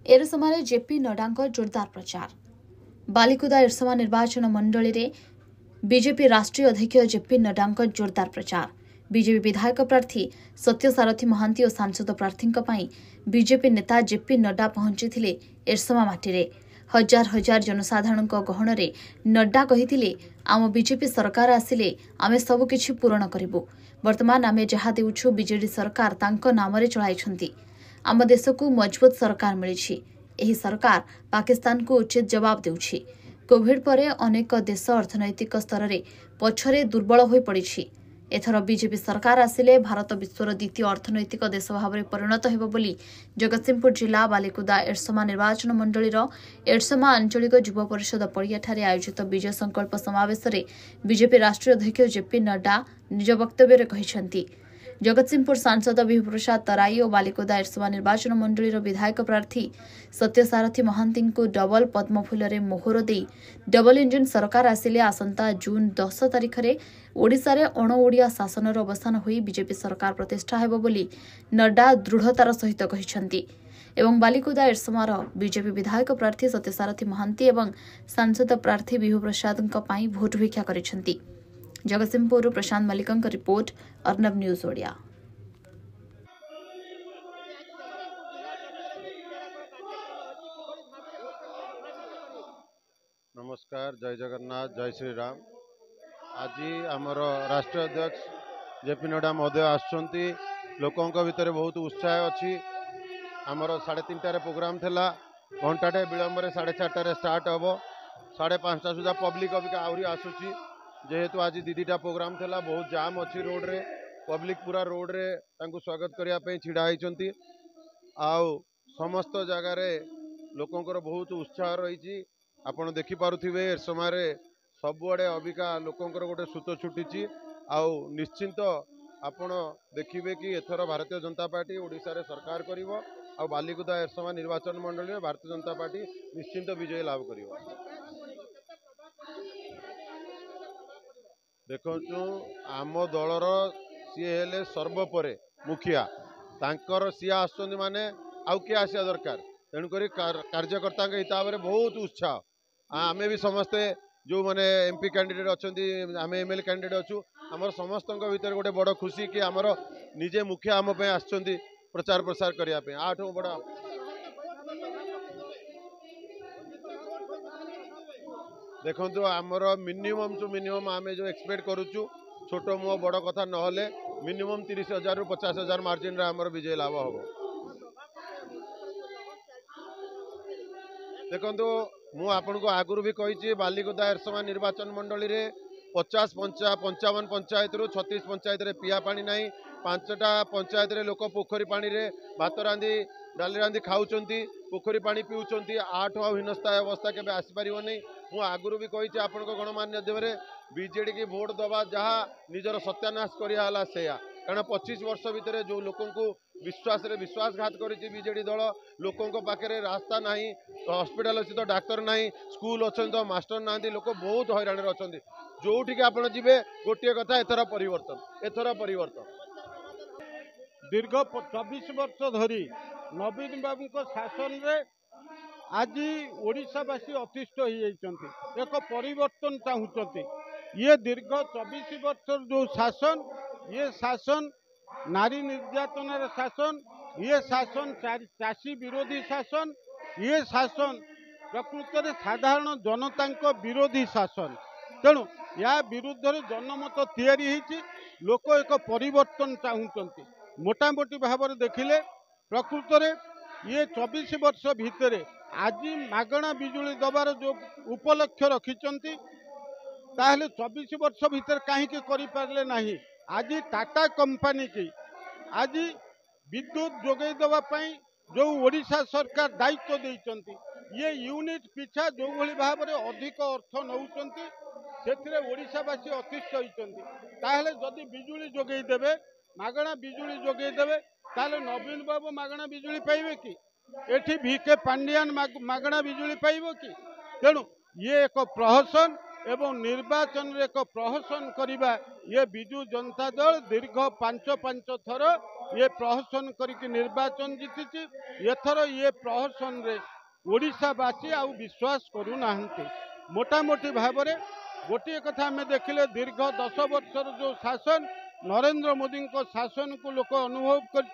एरसमारे JP Nadda जोरदार प्रचार। बालिकुदा एरसमा निर्वाचन मंडली रे बीजेपी राष्ट्रीय अध्यक्ष जेपी नड्डा जोरदार प्रचार। बीजेपी विधायक प्रार्थी सत्यसारथी महांती और सांसद प्रार्थी बीजेपी नेता जेपी नड्डा पहुंची एरसमा माटी हजार हजार जनसाधारण गहन में नड्डा कही आम बीजेपी सरकार आसिले आमे सबकिछि पूरण करिबु। वर्तमान आमे जहा देउछु बीजेडी सरकार तांको नामरे चलाइछंती। आम देश को मजबूत सरकार मिली। एही सरकार पाकिस्तान को उचित जवाब देउछि। कोविड परे अनेक देश अर्थनैतिक स्तर में पछरे दुर्बल हो पड़ी। एथर बीजेपी सरकार आसिले भारत विश्वर द्वितीय अर्थनैतिक देश भाव में परिणत हेबो बोली जगतसिंहपुर जिला बालिकुदा एरसमा निर्वाचन मंडलीर एरसमा आंचलिक युव परिषद पड़ियाठारे आयोजित विजय संकल्प समावेश में बीजेपी राष्ट्रीय अध्यक्ष जेपी नड्डा निज वक्तव्य कहते जगतसिंहपुर सांसद विभु प्रसाद तराई और बालिकुदा एरसमा निर्वाचन मंडलीर विधायक प्रार्थी सत्यसारथी महांती को डबल पद्मफूल मोहर दे डबल इंजिन सरकार आसिले आसंता जून 10 तारिख में ओडिशा रे अण ओडिया शासनर अवसान होई बीजेपी सरकार प्रतिष्ठा हेबो बोली नड्डा दृढ़तार सहित कहिसेंती। एवं बालिकुदा एरसमार बीजेपी विधायक प्रार्थी सत्यसारथी महांती एवं सांसद प्रार्थी विभु प्रसाद भोट भिक्षा करिसेंती। जगतसिंहपुर प्रशांत मल्लिकं रिपोर्ट अर्नब न्यूज ओडिया। नमस्कार, जय जगन्नाथ, जय श्री राम। आज आमर राष्ट्रीय अध्यक्ष जेपी नड्डा महोदय आसुंती। लोकों भितर बहुत उत्साह अच्छी। आमर 3:30 प्रोग्राम थिला, घंटाटे विलंब 4:30 स्टार्ट हम 5:30 सुधा पब्लिक अबिका आहरी आसुची। जेहेतु आज दीदीटा प्रोग्राम थिला, बहुत जाम अच्छी रोड रे, पब्लिक पूरा रोड रे तांको स्वागत करने छिड़ा होती। आउ समस्त जगार लोकंकर बहुत उत्साह रही। आपण देखिपे एरसमा सबुआड़े अबिका लोकंकर गोटे सूत छुटी। आउ निश्चिंत आपण देखिए कि एथर भारतीय जनता पार्टी ओडिशा रे सरकार करिवो। आउ बालिकुदा एरसमा निर्वाचन मंडली में भारतीय जनता पार्टी निश्चिंत विजय लाभ करिवो। देखु आम दलर सी हेले सर्वपरे मुखिया, तांकर सी आसुचंदी माने आउ किए आसिया दरकार। तेणुक कार्यकर्ता हिसाब से बहुत उत्साह। आमे भी समस्ते जो माने एमपी कैंडिडेट अच्छा, आम एमएलए कैंडिडेट अच्छु, आमर समस्त भीतर गोटे बड़ खुशी कि आमर निजे मुखिया आम आसुचंदी प्रचार प्रसार करने। आठ बड़ा देखो आमर मिनिमम टू मिनिमम आम जो एक्सपेक्ट करुचु छोट मुह बड़ कथा नहले मिनिमम 30,000 ରୁ 50,000 मार्जिन आमर विजय लाभ हम। देखो मु आपन को आगुरी भी कही बालिकुदा एरसमा निर्वाचन मंडली रे 55 पंचायत रु 36 पंचायत रे पिया पानी नहीं। 5टा पंचायत रे लोक पोखरी पानी रे भात रांधि डाली रांधि खाऊंती, पोखरी पानी पीउंती। 8 हीनस्था अवस्था केबे आसीपार नहीं। मु आगुरी भी कही आपण गणमाध्यम बीजेडी की भोट दबा जहाँ निजर सत्यानाश करा से कारण 25 वर्ष भितर जो लोक विश्वासघात करी बीजेडी दल। लोकों पाखे रास्ता ना, हॉस्पिटल अच्छी तो डाक्तर ना, स्कूल अच्छे तो मास्टर ना, लोक बहुत हैरान अच्छा। जोठिक आप जी गोटे कथा एथर परिवर्तन दीर्घ 24 वर्ष धरी नवीन बाबू शासन रे आज ओडिशावासी अतिष्ठ हो एक परिवर्तन चाहते। ये दीर्घ 24 वर्ष जो शासन, ये शासन नारी निर्यातनार शासन, ये शासन चाषी विरोधी शासन, ये शासन प्रकृत में साधारण जनता विरोधी शासन। तेणु या विरुद्ध जनमत तैयारी होती। लोक एक परिवर्तन चाहते। मोटामोटी भाव में देखिले प्रकृत में ये 24 वर्ष भितर आज मागणा बिजुली दबार जो उपलक्ष्य रखिंट ताहले 24 वर्ष भितर कहीं करें ना। आज टाटा कंपनी की आज विद्युत जोगे देवाई जो ओडिशा सरकार दायित्व देइचंती, ये यूनिट पिछा जो भली भाव में अधिक अर्थ नौचंती से ओडिशावासी अतिष्ठ होइचंती। ताहले जदि बिजुली जोगे देवे, मागणा बिजुली जोगे देवे, ताहले नवीन बाबू मागणा बिजुली पाइबे कि? एठी भिके पांडियान मागणा बिजुली पाइबो कि? तेणु ये एक प्रहसन एवं निर्वाचन एक प्रहसन करिबा ये बिजु जनता दल दीर्घ 5 थर ये प्रहसन करके निर्वाचन जीति एथर ये प्रहसन रे ओडिशावासी आउ विश्वास करूना मोटामोटी भाव में गोटे कथा आम देखिले दीर्घ 10 वर्षर जो शासन नरेंद्र मोदी को शासन को लोक अनुभव कर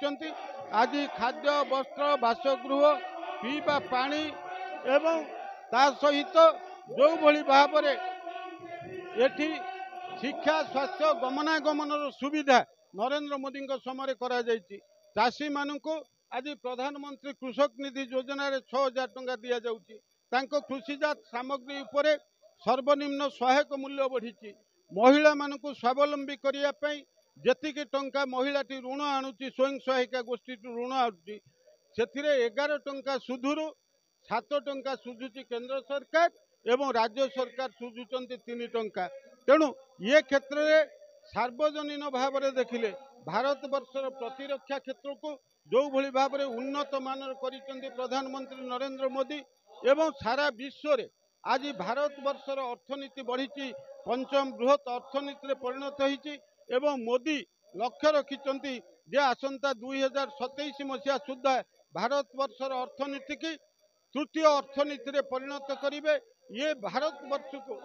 आज खाद्य वस्त्र बासगृह पीवा पानी एवं ता सहित जो भली भाव में एठी शिक्षा स्वास्थ्य गमनागमन सुविधा नरेंद्र मोदी समय करा चाषी मानक आज प्रधानमंत्री कृषक निधि योजना रे 6000 टंका दि जाउची तांको कृषिजात सामग्री उपरे सर्वनिम्न सहायक मूल्य बढ़ी महिला मानक स्वावलंबी करने जेतिकी टंका महिलाटी ऋण आणुची स्वयं सहायिका गोष्ठी ऋण आउची से 11 टंका सुधुरु 7 टंका सुझुची केंद्र सरकार एवं राज्य सरकार सुझुचंती 3 टंका। तेणु ये क्षेत्र में सार्वजनीन भाव में देखिले भारत वर्षर प्रतिरक्षा क्षेत्र को जो भली भाव में उन्नत मानर करिसेंती प्रधानमंत्री नरेंद्र मोदी एवं सारा विश्व रे आज भारत वर्षर अर्थनीति बढ़ी पंचम बृहत अर्थनीति परिणत होती एवं मोदी लक्ष्य रखिंट जे आसंता 2027 मसीहा सुधा भारत वर्षर अर्थनीति की तृतीय अर्थनीति परिणत करेंगे। ये भारत वर्ष को